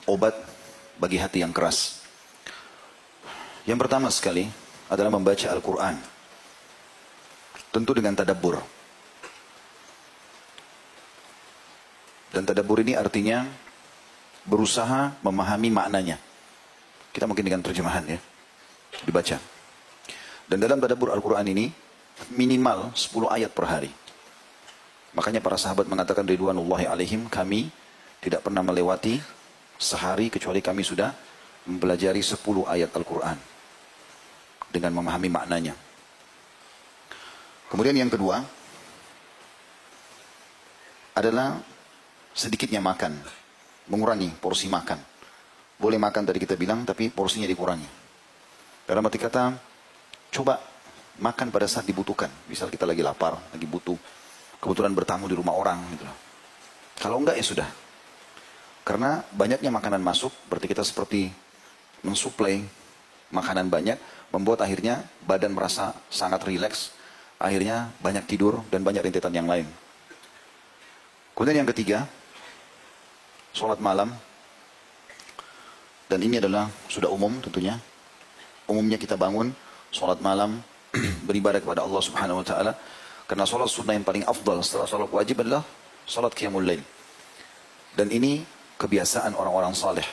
obat bagi hati yang keras. Yang pertama sekali adalah membaca Al-Quran. Tentu dengan tadabbur. Dan tadabbur ini artinya berusaha memahami maknanya. Kita mungkin dengan terjemahan ya. Dibaca. Dan dalam tadabbur Al-Quran ini minimal 10 ayat per hari. Makanya para sahabat mengatakan ridwanullahi alaihim, kami tidak pernah melewati sehari kecuali kami sudah mempelajari 10 ayat Al-Quran. Dengan memahami maknanya. Kemudian yang kedua adalah sedikitnya makan. Mengurangi porsi makan. Boleh makan tadi kita bilang, tapi porsinya dikurangi. Dalam arti kata, coba makan pada saat dibutuhkan. Misal kita lagi lapar, lagi butuh. Kebetulan bertamu di rumah orang. Gitu. Kalau enggak ya sudah. Karena banyaknya makanan masuk, berarti kita seperti mensuplai makanan banyak, membuat akhirnya badan merasa sangat rileks. Akhirnya banyak tidur dan banyak rentetan yang lain. Kemudian yang ketiga, sholat malam. Dan ini adalah sudah umum tentunya. Umumnya kita bangun, sholat malam, beribadah kepada Allah Subhanahu Wa Taala. Karena sholat sunnah yang paling afdal setelah sholat wajib adalah sholat qiyamul lail. Dan ini kebiasaan orang-orang saleh.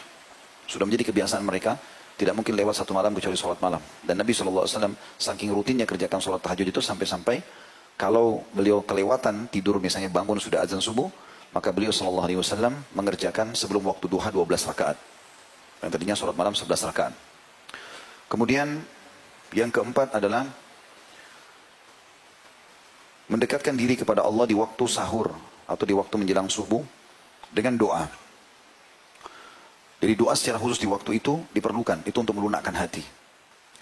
Sudah menjadi kebiasaan mereka. Tidak mungkin lewat satu malam kecuali sholat malam. Dan Nabi SAW saking rutinnya kerjakan sholat tahajud itu sampai-sampai kalau beliau kelewatan tidur misalnya bangun sudah azan subuh, maka beliau SAW mengerjakan sebelum waktu duha 12 rakaat. Yang tadinya sholat malam 11 rakaat. Kemudian yang keempat adalah mendekatkan diri kepada Allah di waktu sahur atau di waktu menjelang subuh dengan doa. Jadi doa secara khusus di waktu itu diperlukan. Itu untuk melunakkan hati.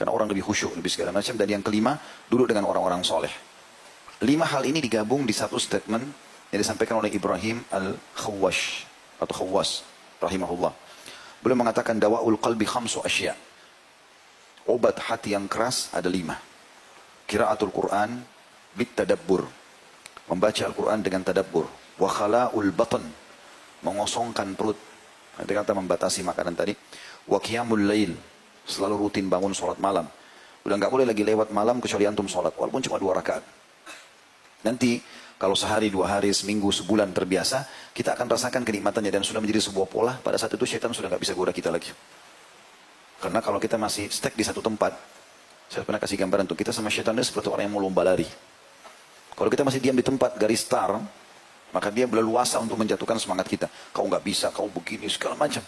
Karena orang lebih khusyuk, lebih segala macam. Dan yang kelima, duduk dengan orang-orang soleh. 5 hal ini digabung di satu statement yang disampaikan oleh Ibrahim Al-Khawwash atau Khawwas rahimahullah. Beliau mengatakan dawa'ul qalbi khamsu asya. Obat hati yang keras ada 5. Qiraatul Quran bit tadabbur. Membaca Al-Quran dengan tadabbur. Wa khala'ul batan. Mengosongkan perut. Nanti kata membatasi makanan tadi. Wa qiyamul lail. Selalu rutin bangun sholat malam. Udah nggak boleh lagi lewat malam kecuali antum sholat. Walaupun cuma 2 rakaat. Nanti kalau sehari, 2 hari, seminggu, sebulan terbiasa, kita akan rasakan kenikmatannya dan sudah menjadi sebuah pola. Pada saat itu syaitan sudah nggak bisa goda kita lagi. Karena kalau kita masih stuck di satu tempat, saya pernah kasih gambaran untuk kita sama syaitan itu seperti orang yang mau lomba lari. Kalau kita masih diam di tempat garis start, maka dia berleluasa untuk menjatuhkan semangat kita. Kau nggak bisa, kau begini, segala macam.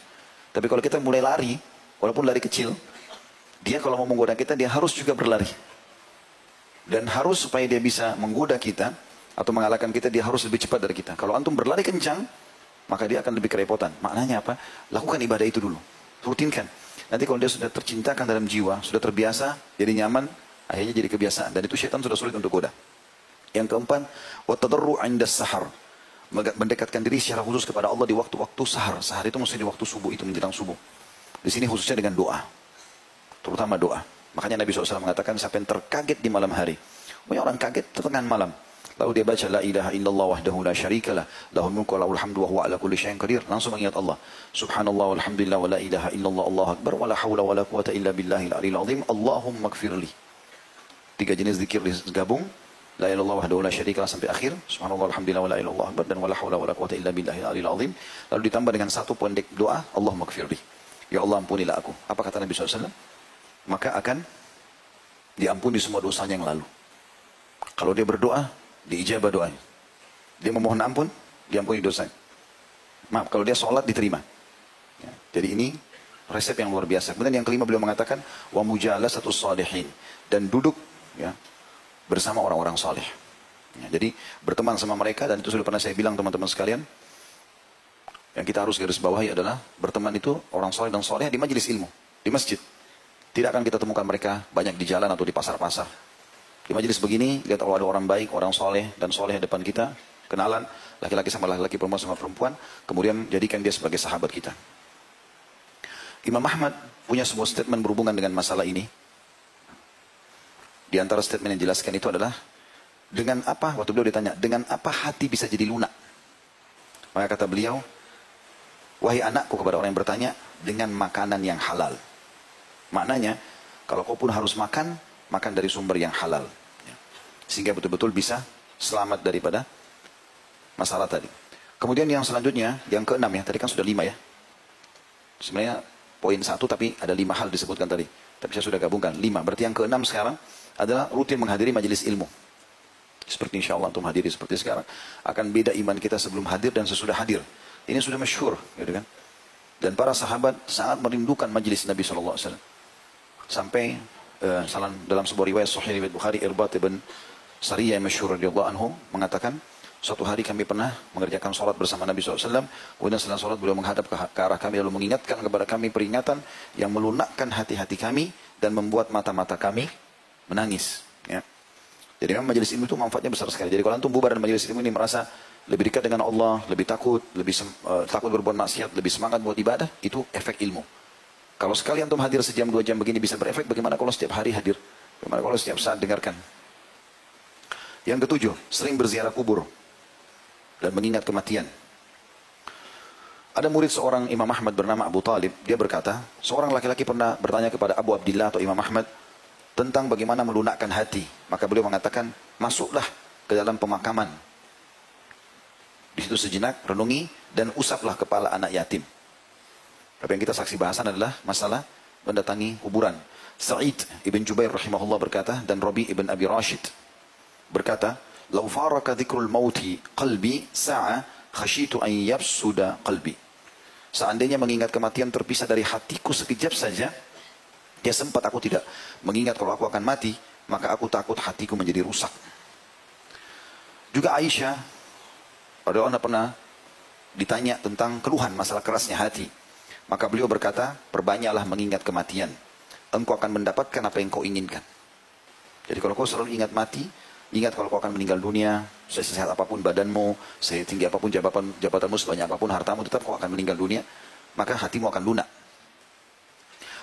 Tapi kalau kita mulai lari, walaupun lari kecil, dia kalau mau menggoda kita, dia harus juga berlari. Dan harus supaya dia bisa menggoda kita, atau mengalahkan kita, dia harus lebih cepat dari kita. Kalau antum berlari kencang, maka dia akan lebih kerepotan. Maknanya apa? Lakukan ibadah itu dulu. Rutinkan. Nanti kalau dia sudah tercintakan dalam jiwa, sudah terbiasa, jadi nyaman, akhirnya jadi kebiasaan. Dan itu syaitan sudah sulit untuk goda. Yang keempat, وَتَضَرُّ عِنْدَ السَّحَرِ. Mendekatkan diri secara khusus kepada Allah di waktu-waktu sahar. Sahar itu maksudnya di waktu subuh, itu menjelang subuh. Di sini khususnya dengan doa. Terutama doa. Makanya Nabi SAW mengatakan, siapa yang terkaget di malam hari. Banyak orang kaget tengah malam. Lalu dia baca, La ilaha illallah wahdahu la syarikalah. Lahul mulku wa lahul hamdu wa huwa ala kulli syai'in qadir. Langsung mengingat Allah. Subhanallah walhamdulillah wa la ilaha illallah Allahu akbar. Wa la hawla wa la quwata illa billahil aliyil azim. Allahumma gfirli. 3 jenis zikir digabung. La ilaha illallah wahdahu la syarikalah sampai akhir. Subhanallah walhamdulillah wa la ilaha illallah akbar. Dan wa la hawla wa la quwata illa billahil aliyil azim. Lalu ditambah dengan satu pendek doa. Allahumma gfirli. Ya Allah ampunilah aku. Apa kata Nabi SAW? Maka akan diampuni semua dosanya yang lalu. Kalau dia berdoa, diijabah doanya. Dia memohon ampun, diampuni dosanya. Maaf, kalau dia sholat diterima. Ya, jadi ini resep yang luar biasa. Kemudian yang kelima beliau mengatakan, wa mujalasatus shalihin. Dan duduk ya, bersama orang-orang saleh. Ya, jadi berteman sama mereka, dan itu sudah pernah saya bilang teman-teman sekalian. Yang kita harus garis bawahi adalah berteman itu orang saleh dan saleh di majelis ilmu, di masjid. Tidak akan kita temukan mereka banyak di jalan atau di pasar-pasar. Di majelis begini, lihat kalau ada orang baik, orang soleh dan soleh depan kita, kenalan, laki-laki sama laki-laki, perempuan sama perempuan, kemudian jadikan dia sebagai sahabat kita. Imam Ahmad punya sebuah statement berhubungan dengan masalah ini. Di antara statement yang dijelaskan itu adalah, dengan apa, waktu beliau ditanya, dengan apa hati bisa jadi lunak? Maka kata beliau, Wahai anakku, kepada orang yang bertanya, dengan makanan yang halal. Maknanya, kalau kau pun harus makan, makan dari sumber yang halal. Ya. Sehingga betul-betul bisa selamat daripada masalah tadi. Kemudian yang selanjutnya, yang keenam ya, tadi kan sudah 5 ya. Sebenarnya poin 1 tapi ada 5 hal disebutkan tadi. Tapi saya sudah gabungkan 5. Berarti yang keenam sekarang adalah rutin menghadiri majelis ilmu. Seperti insya Allah untuk menghadiri seperti sekarang. Akan beda iman kita sebelum hadir dan sesudah hadir. Ini sudah masyhur, gitu kan. Dan para sahabat sangat merindukan majelis Nabi SAW. Sampai dalam sebuah riwayat Sahih riwayat Bukhari, Irbat ibn Sariyah yang masyhur radhiyallahu anhu mengatakan, suatu hari kami pernah mengerjakan sholat bersama Nabi SAW. Kemudian setelah sholat beliau menghadap ke arah kami lalu mengingatkan kepada kami peringatan yang melunakkan hati-hati kami dan membuat mata-mata kami menangis. Ya. Jadi memang majelis ilmu itu manfaatnya besar sekali. Jadi kalau antum bubar dan majelis ilmu ini merasa lebih dekat dengan Allah, lebih takut, takut berbuat maksiat, lebih semangat buat ibadah, itu efek ilmu. Kalau sekali antum hadir sejam 2 jam begini bisa berefek, bagaimana kalau setiap hari hadir? Bagaimana kalau setiap saat dengarkan? Yang ketujuh, sering berziarah kubur dan mengingat kematian. Ada murid seorang Imam Ahmad bernama Abu Talib. Dia berkata, seorang laki-laki pernah bertanya kepada Abu Abdillah atau Imam Ahmad tentang bagaimana melunakkan hati. Maka beliau mengatakan, masuklah ke dalam pemakaman. Di situ sejenak, renungi dan usaplah kepala anak yatim. Tapi yang kita saksi bahasan adalah masalah mendatangi kuburan. Sa'id ibn Jubair rahimahullah berkata, dan Rabi ibn Abi Rashid berkata, "Lau faraka dzikrul mauti qalbi sa'a khasyitu an yafsuda qalbi." Seandainya mengingat kematian terpisah dari hatiku sekejap saja, dia sempat aku tidak mengingat kalau aku akan mati, maka aku takut hatiku menjadi rusak. Juga Aisyah, pada orang pernah ditanya tentang keluhan masalah kerasnya hati. Maka beliau berkata, perbanyaklah mengingat kematian. Engkau akan mendapatkan apa yang kau inginkan. Jadi kalau kau selalu ingat mati, ingat kalau kau akan meninggal dunia, sesehat apapun badanmu, setinggi apapun jabatanmu, sebanyak apapun hartamu, tetap kau akan meninggal dunia, maka hatimu akan lunak.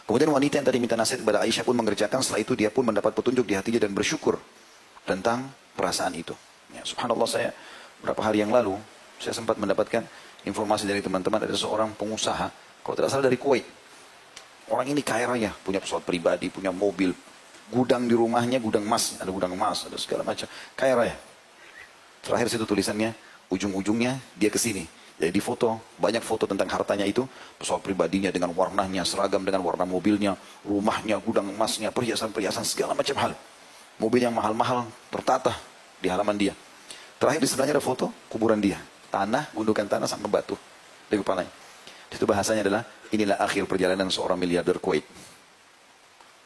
Kemudian wanita yang tadi minta nasihat kepada Aisyah pun mengerjakan, setelah itu dia pun mendapat petunjuk di hatinya dan bersyukur tentang perasaan itu. Ya, subhanallah, saya beberapa hari yang lalu, saya sempat mendapatkan informasi dari teman-teman, ada seorang pengusaha, kalau tidak salah dari Kuwait. Orang ini kaya raya, punya pesawat pribadi, punya mobil, gudang di rumahnya, gudang emas, ada segala macam. Kaya raya. Terakhir situ tulisannya, ujung-ujungnya dia ke sini. Jadi di foto, banyak foto tentang hartanya itu, pesawat pribadinya dengan warnanya, seragam dengan warna mobilnya, rumahnya, gudang emasnya, perhiasan-perhiasan, segala macam hal. Mobil yang mahal-mahal tertata di halaman dia. Terakhir di sebelahnya ada foto kuburan dia. Tanah, gundukan tanah sama batu di kepalanya. Itu bahasanya adalah, inilah akhir perjalanan seorang miliarder Kuwait.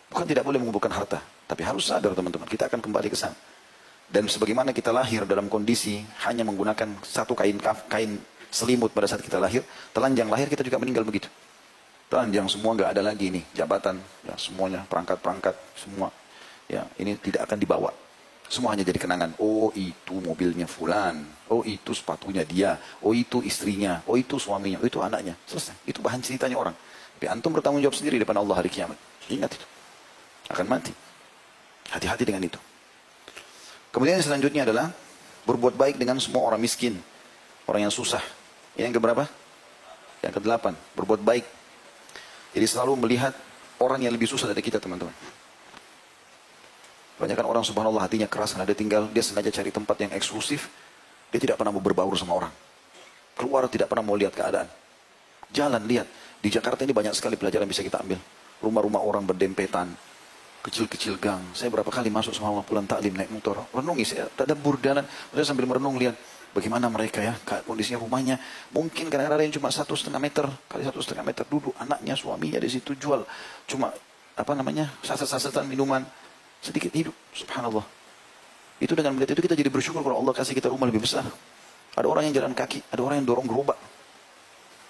Bukan tidak boleh mengumpulkan harta, tapi harus sadar teman-teman, kita akan kembali ke sana. Dan sebagaimana kita lahir dalam kondisi hanya menggunakan satu kain selimut pada saat kita lahir, telanjang lahir kita juga meninggal begitu. Telanjang semua, nggak ada lagi nih jabatan, ya semuanya perangkat-perangkat semua, ya ini tidak akan dibawa. Semua hanya jadi kenangan. Oh itu mobilnya fulan, oh itu sepatunya dia, oh itu istrinya, oh itu suaminya, oh itu anaknya. Selesai. Itu bahan ceritanya orang. Tapi antum bertanggung jawab sendiri di depan Allah hari kiamat. Ingat itu. Akan mati. Hati-hati dengan itu. Kemudian yang selanjutnya adalah berbuat baik dengan semua orang miskin, orang yang susah. Ini yang keberapa? Yang ke-8. Berbuat baik. Jadi selalu melihat orang yang lebih susah dari kita, teman-teman. Kebanyakan orang subhanallah hatinya keras karena dia sengaja cari tempat yang eksklusif. Dia tidak pernah mau berbaur sama orang. Keluar tidak pernah mau lihat keadaan. Jalan lihat. Di Jakarta ini banyak sekali pelajaran bisa kita ambil. Rumah-rumah orang berdempetan. Kecil-kecil gang. Saya berapa kali masuk sama pulang taklim naik motor. Renungi saya. Tadabbur dalam. Saya sambil merenung lihat. Bagaimana mereka ya. Kondisinya rumahnya. Mungkin kadang-kadang yang cuma 1,5 meter. Kali 1,5 meter duduk. Anaknya, suaminya di situ jual. Cuma saset-sasetan minuman. Sedikit hidup, subhanallah. Itu dengan melihat itu kita jadi bersyukur kalau Allah kasih kita rumah lebih besar. Ada orang yang jalan kaki, ada orang yang dorong gerobak.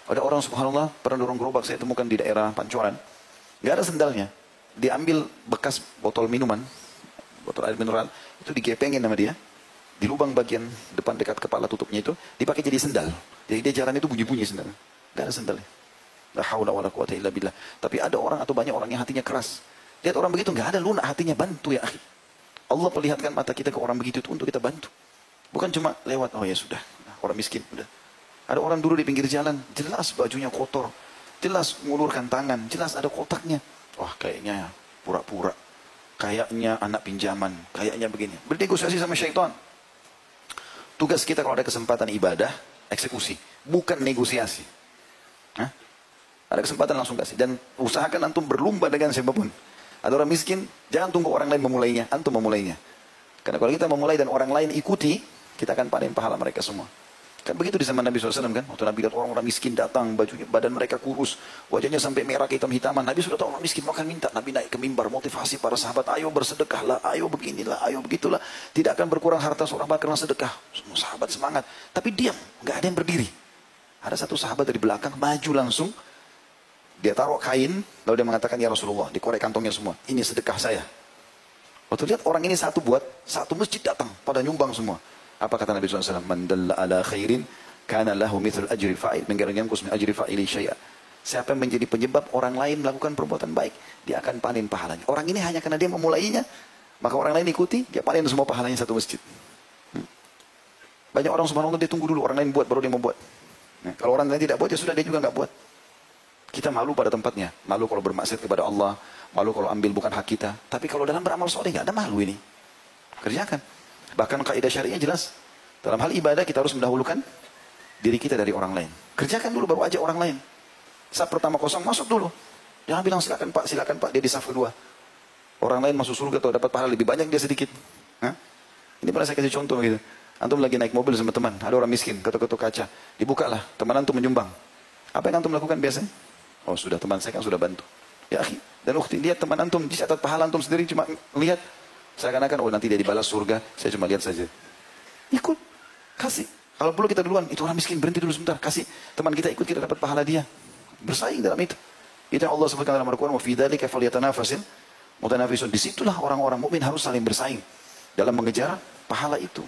Ada orang subhanallah pernah dorong gerobak, saya temukan di daerah Pancoran. Gak ada sendalnya. Diambil bekas botol minuman, botol air mineral, itu digepengin sama dia. Di lubang bagian depan dekat kepala tutupnya itu, dipakai jadi sendal. Jadi dia jalan itu bunyi-bunyi sendal. Gak ada sendalnya. La haula wala quwata illa billah. Tapi ada orang atau banyak orang yang hatinya keras. Lihat orang begitu, nggak ada lunak hatinya, bantu ya akhi. Allah perlihatkan mata kita ke orang begitu itu untuk kita bantu. Bukan cuma lewat, oh ya sudah, orang miskin, udah. Ada orang dulu di pinggir jalan, jelas bajunya kotor, jelas mengulurkan tangan, jelas ada kotaknya. Wah, kayaknya pura-pura, kayaknya anak pinjaman, kayaknya begini. Bernegosiasi sama syaitan. Tugas kita kalau ada kesempatan ibadah, eksekusi, bukan negosiasi. Hah? Ada kesempatan langsung kasih. Dan usahakan antum berlomba dengan siapapun. Ada orang miskin, jangan tunggu orang lain memulainya, antum memulainya. Karena kalau kita memulai dan orang lain ikuti, kita akan panen pahala mereka semua. Kan begitu di zaman Nabi SAW kan. Waktu Nabi lihat orang-orang miskin datang, bajunya, badan mereka kurus, wajahnya sampai merah hitam-hitaman. Nabi sudah tahu orang miskin makan minta. Nabi naik ke mimbar, motivasi para sahabat, ayo bersedekahlah, ayo beginilah, ayo begitulah. Tidak akan berkurang harta seorang karena sedekah. Semua sahabat semangat. Tapi diam, nggak ada yang berdiri. Ada satu sahabat dari belakang, maju langsung. Dia taruh kain, lalu dia mengatakan, ya Rasulullah, dikorek kantongnya semua. Ini sedekah saya. Waktu lihat orang ini satu buat, satu masjid datang, pada nyumbang semua. Apa kata Nabi SAW? Man dalla ala khairin, kana lahu mithl ajri fa'il. Menggarang kus min ajri fa'ili syai'a. Siapa yang menjadi penyebab orang lain melakukan perbuatan baik, dia akan panen pahalanya. Orang ini hanya karena dia memulainya, maka orang lain ikuti, dia panen semua pahalanya satu masjid. Banyak orang subhanallah dia tunggu dulu, orang lain buat, baru dia membuat. Nah, kalau orang lain tidak buat, ya sudah dia juga nggak buat. Kita malu pada tempatnya. Malu kalau bermaksiat kepada Allah. Malu kalau ambil bukan hak kita. Tapi kalau dalam beramal soleh nggak ada malu ini. Kerjakan. Bahkan kaidah syariah jelas. Dalam hal ibadah kita harus mendahulukan diri kita dari orang lain. Kerjakan dulu baru ajak orang lain. Saat pertama kosong masuk dulu. Jangan bilang silakan Pak. Dia di saf kedua. Orang lain masuk surga atau dapat pahala lebih banyak, dia sedikit. Hah? Ini pernah saya kasih contoh gitu. Antum lagi naik mobil sama teman. Ada orang miskin, ketuk-ketuk kaca. Dibukalah. Teman antum menyumbang. Apa yang antum lakukan biasanya? Oh sudah, teman saya kan sudah bantu. Ya akhi, dan ukhti, lihat teman antum, dicatat pahala antum sendiri, cuma lihat. Seakan-akan, oh nanti dia dibalas surga, saya cuma lihat saja. Ikut, kasih. Kalau perlu kita duluan, itu orang miskin, berhenti dulu sebentar, kasih. Teman kita ikut, kita dapat pahala dia. Bersaing dalam itu. Itu yang Allah sebutkan dalam Al-Quran, wa fi dzalika falyatanafasil mutanafisun. Disitulah orang-orang mukmin harus saling bersaing dalam mengejar pahala itu.